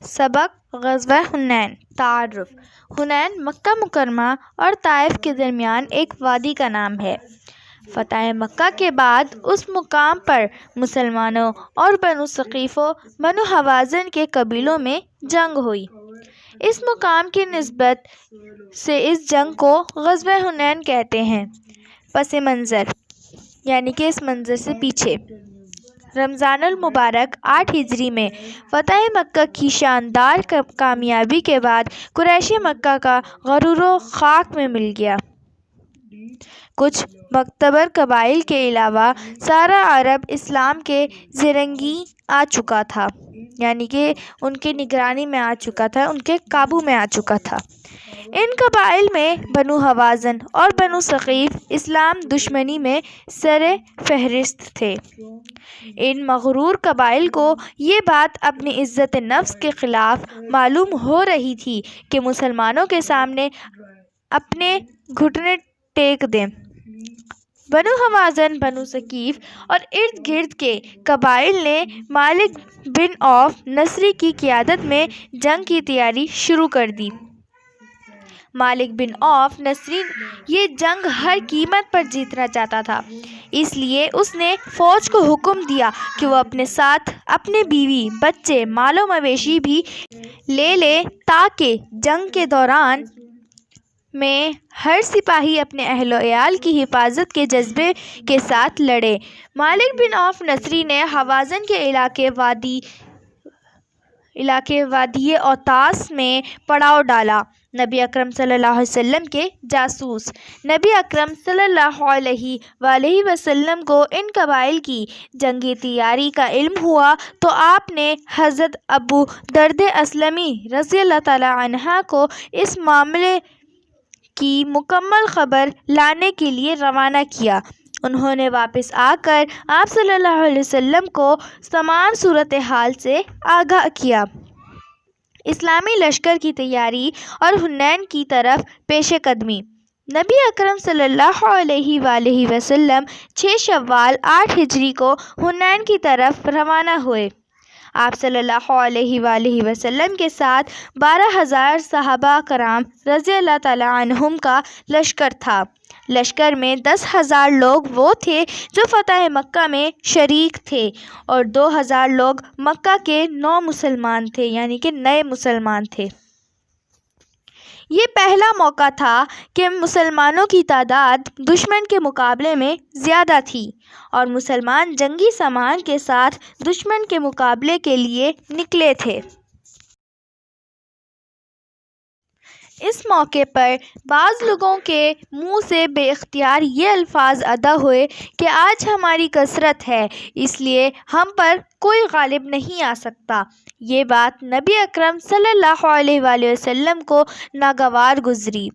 سبق غزوہ حنین۔ تعارف: حنین مکہ مکرمہ اور طائف کے درمیان ایک وادی کا نام ہے۔ فتح مکہ کے بعد اس مقام پر مسلمانوں اور بنو ثقیف و بنو حوازن کے قبیلوں میں جنگ ہوئی۔ اس مقام کی نسبت سے اس جنگ کو غزوہ حنین کہتے ہیں۔ پس منظر یعنی کہ اس منظر سے پیچھے رمضان المبارک 8 ہجری میں فتح مکہ کی شاندار کامیابی کے بعد قریش مکہ کا غرور و خاک میں مل گیا۔ کچھ معتبر قبائل کے علاوہ سارا عرب اسلام کے زیرنگی آ چکا تھا، یعنی کہ ان کے نگرانی میں آ چکا تھا، ان کے قابو میں آ چکا تھا۔ ان قبائل میں بنو حوازن اور بنو ثقیف اسلام دشمنی میں سر فہرست تھے۔ ان مغرور قبائل کو یہ بات اپنی عزت نفس کے خلاف معلوم ہو رہی تھی کہ مسلمانوں کے سامنے اپنے گھٹنے ٹیک دیں۔ بنو حوازن، بنو ثقیف اور ارد گرد کے قبائل نے مالک بن عوف نصری کی قیادت میں جنگ کی تیاری شروع کر دی۔ مالک بن عوف نصری یہ جنگ ہر قیمت پر جیتنا چاہتا تھا، اس لیے اس نے فوج کو حکم دیا کہ وہ اپنے ساتھ اپنے بیوی، بچے، مال و مویشی بھی لے تاکہ جنگ کے دوران میں ہر سپاہی اپنے اہل و عیال کی حفاظت کے جذبے کے ساتھ لڑے۔ مالک بن عوف نصری نے حوازن کے علاقے وادی اوتاس میں پڑاؤ ڈالا۔ نبی اکرم صلی اللہ علیہ وسلم کے جاسوس نبی اکرم صلی اللہ علیہ وآلہ وسلم کو ان قبائل کی جنگی تیاری کا علم ہوا تو آپ نے حضرت ابو درد اسلمی رضی اللہ تعالی عنہ کو اس معاملے کی مکمل خبر لانے کے لیے روانہ کیا۔ انہوں نے واپس آ کر آپ صلی اللہ علیہ وسلم کو تمام صورتحال سے آگاہ کیا۔ اسلامی لشکر کی تیاری اور حنین کی طرف پیش قدمی۔ نبی اکرم صلی اللہ علیہ وآلہ وسلم 6 شوال 8 ہجری کو حنین کی طرف روانہ ہوئے۔ آپ صلی اللہ علیہ وآلہ وسلم کے ساتھ 12,000 صحابہ کرام رضی اللہ تعالی عنہم کا لشکر تھا۔ لشکر میں 10,000 لوگ وہ تھے جو فتح مکہ میں شریک تھے اور 2,000 لوگ مکہ کے نو مسلمان تھے، یعنی کہ نئے مسلمان تھے۔ یہ پہلا موقع تھا کہ مسلمانوں کی تعداد دشمن کے مقابلے میں زیادہ تھی اور مسلمان جنگی سامان کے ساتھ دشمن کے مقابلے کے لیے نکلے تھے۔ اس موقع پر بعض لوگوں کے منہ سے بے اختیار یہ الفاظ ادا ہوئے کہ آج ہماری کثرت ہے، اس لیے ہم پر کوئی غالب نہیں آ سکتا۔ یہ بات نبی اکرم صلی اللہ علیہ وآلہ وسلم کو ناگوار گزری۔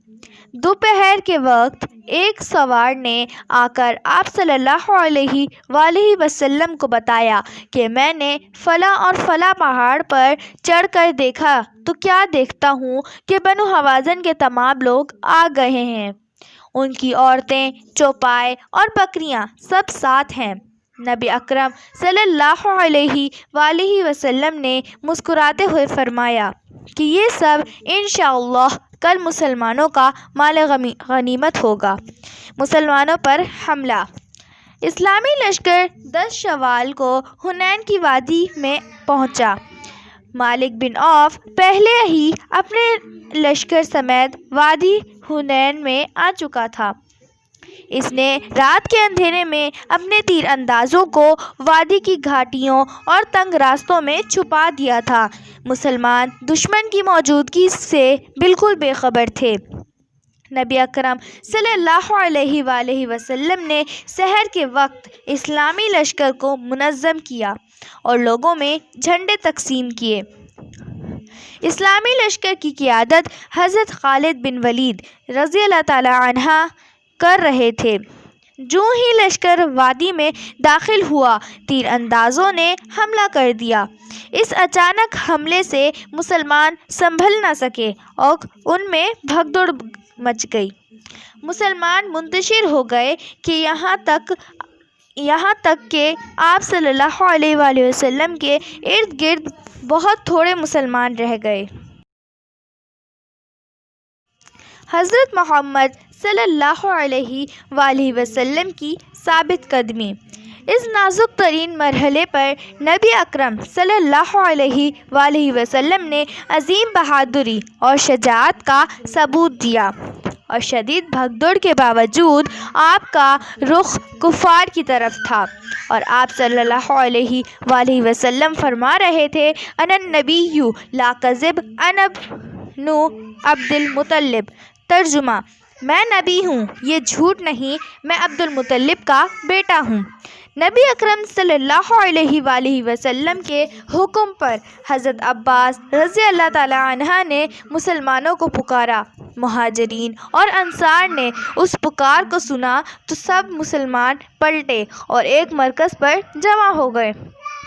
دوپہر کے وقت ایک سوار نے آ کر آپ صلی اللہ علیہ وآلہ وسلم کو بتایا کہ میں نے فلاں اور فلاں پہاڑ پر چڑھ کر دیکھا تو کیا دیکھتا ہوں کہ بنو حوازن کے تمام لوگ آ گئے ہیں، ان کی عورتیں، چوپائے اور بکریاں سب ساتھ ہیں۔ نبی اکرم صلی اللہ علیہ وآلہ وسلم نے مسکراتے ہوئے فرمایا کہ یہ سب انشاءاللہ کل مسلمانوں کا مال غنیمت ہوگا۔ مسلمانوں پر حملہ۔ اسلامی لشکر 10 شوال کو حنین کی وادی میں پہنچا۔ مالک بن عوف پہلے ہی اپنے لشکر سمیت وادی حنین میں آ چکا تھا۔ اس نے رات کے اندھیرے میں اپنے تیر اندازوں کو وادی کی گھاٹیوں اور تنگ راستوں میں چھپا دیا تھا۔ مسلمان دشمن کی موجودگی سے بالکل بے خبر تھے۔ نبی اکرم صلی اللہ علیہ وآلہ وسلم نے سحر کے وقت اسلامی لشکر کو منظم کیا اور لوگوں میں جھنڈے تقسیم کیے۔ اسلامی لشکر کی قیادت حضرت خالد بن ولید رضی اللہ تعالی عنہ کر رہے تھے۔ جو ہی لشکر وادی میں داخل ہوا، تیر اندازوں نے حملہ کر دیا۔ اس اچانک حملے سے مسلمان سنبھل نہ سکے اور ان میں بھگدڑ مچ گئی۔ مسلمان منتشر ہو گئے کہ یہاں تک کہ آپ صلی اللہ علیہ وآلہ وسلم کے ارد گرد بہت تھوڑے مسلمان رہ گئے۔ حضرت محمد صلی اللہ علیہ وآلہ وسلم کی ثابت قدمی۔ اس نازک ترین مرحلے پر نبی اکرم صلی اللہ علیہ وآلہ وسلم نے عظیم بہادری اور شجاعت کا ثبوت دیا، اور شدید بھگدڑ کے باوجود آپ کا رخ کفار کی طرف تھا، اور آپ صلی اللہ علیہ وآلہ وسلم فرما رہے تھے، انا النبی لا کذب انا ابن عبد المطلب۔ ترجمہ: میں نبی ہوں، یہ جھوٹ نہیں، میں عبد المطلب کا بیٹا ہوں۔ نبی اکرم صلی اللہ علیہ وآلہ وسلم کے حکم پر حضرت عباس رضی اللہ تعالی عنہ نے مسلمانوں کو پکارا۔ مہاجرین اور انصار نے اس پکار کو سنا تو سب مسلمان پلٹے اور ایک مرکز پر جمع ہو گئے۔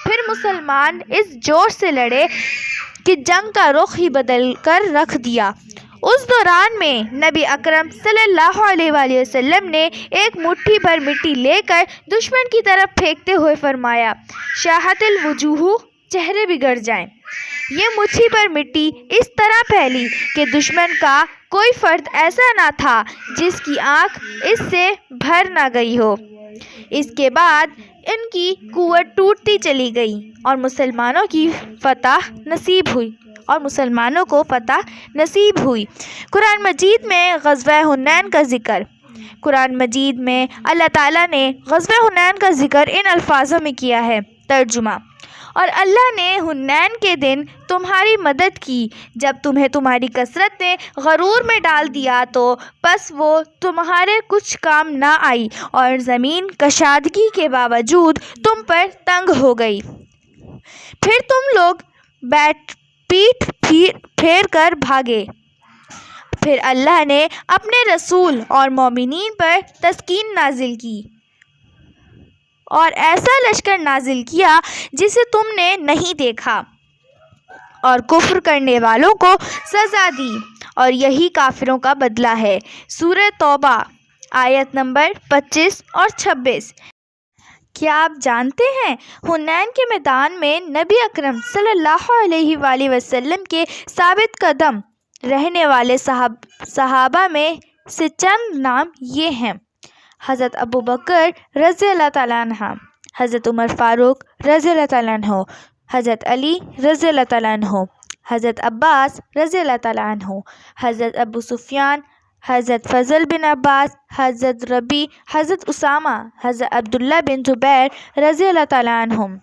پھر مسلمان اس جوش سے لڑے کہ جنگ کا رخ ہی بدل کر رکھ دیا۔ اس دوران میں نبی اکرم صلی اللہ علیہ وآلہ وسلم نے ایک مٹھی بھر مٹی لے کر دشمن کی طرف پھینکتے ہوئے فرمایا، شاہت الوجوہ، چہرے بگڑ جائیں۔ یہ مٹھی بھر مٹی اس طرح پھیلی کہ دشمن کا کوئی فرد ایسا نہ تھا جس کی آنکھ اس سے بھر نہ گئی ہو۔ اس کے بعد ان کی قوت ٹوٹتی چلی گئی اور مسلمانوں کو فتح نصیب ہوئی۔ قرآن مجید میں غزوہ حنین کا ذکر۔ قرآن مجید میں اللہ تعالیٰ نے غزوہ حنین کا ذکر ان الفاظوں میں کیا ہے۔ ترجمہ: اور اللہ نے حنین کے دن تمہاری مدد کی جب تمہیں تمہاری کثرت نے غرور میں ڈال دیا تو پس وہ تمہارے کچھ کام نہ آئی اور زمین کشادگی کے باوجود تم پر تنگ ہو گئی۔ پھر تم لوگ پیٹھ پھیر کر بھاگے۔ پھر اللہ نے اپنے رسول اور مومنین پر تسکین نازل کی اور ایسا لشکر نازل کیا جسے تم نے نہیں دیکھا، اور کفر کرنے والوں کو سزا دی، اور یہی کافروں کا بدلہ ہے۔ سورہ توبہ آیت نمبر 25 اور 26۔ کیا آپ جانتے ہیں حنین کے میدان میں نبی اکرم صلی اللہ علیہ وآلہ وسلم کے ثابت قدم رہنے والے صحابہ میں سے چند نام یہ ہیں: حضرت ابو بکر رضی اللہ تعالیٰ عنہ، حضرت عمر فاروق رضی اللہ تعالیٰ عنہ، حضرت علی رضی اللہ تعالیٰ عنہ، حضرت عباس رضی اللہ تعالیٰ عنہ، حضرت ابو سفیان، حضرت فضل بن عباس، حضرت ربیع، حضرت اسامہ، حضرت عبداللہ بن زبیر رضی اللہ تعالیٰ عنہم۔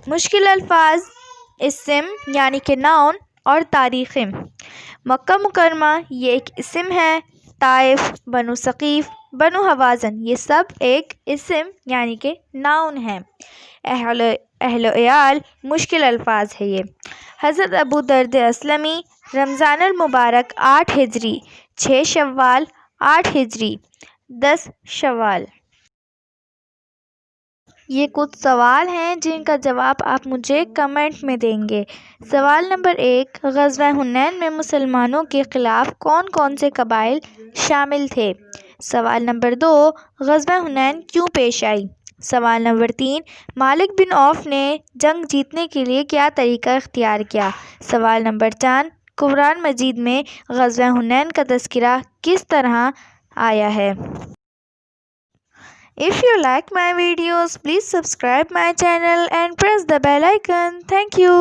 مشکل الفاظ: اسم یعنی کہ ناؤن اور تاریخ۔ مکہ مکرمہ یہ ایک اسم ہے۔ طائف، بنو ثقیف، بنو حوازن یہ سب ایک اسم یعنی کہ ناؤن ہے۔ اہل و عیال مشکل الفاظ ہے یہ۔ حضرت ابو درد اسلمی، رمضان المبارک 8 ہجری، 6 شوال 8 ہجری، 10 شوال۔ یہ کچھ سوال ہیں جن کا جواب آپ مجھے کمنٹ میں دیں گے۔ سوال نمبر 1، غزوہ حنین میں مسلمانوں کے خلاف کون کون سے قبائل شامل تھے؟ سوال نمبر 2، غزوہ حنین کیوں پیش آئی؟ سوال نمبر 3، مالک بن عوف نے جنگ جیتنے کے لیے کیا طریقہ اختیار کیا؟ سوال نمبر 4، قرآن مجید میں غزوہ حنین کا تذکرہ کس طرح آیا ہے؟ If you like my videos, please subscribe my channel and press the bell icon. Thank you.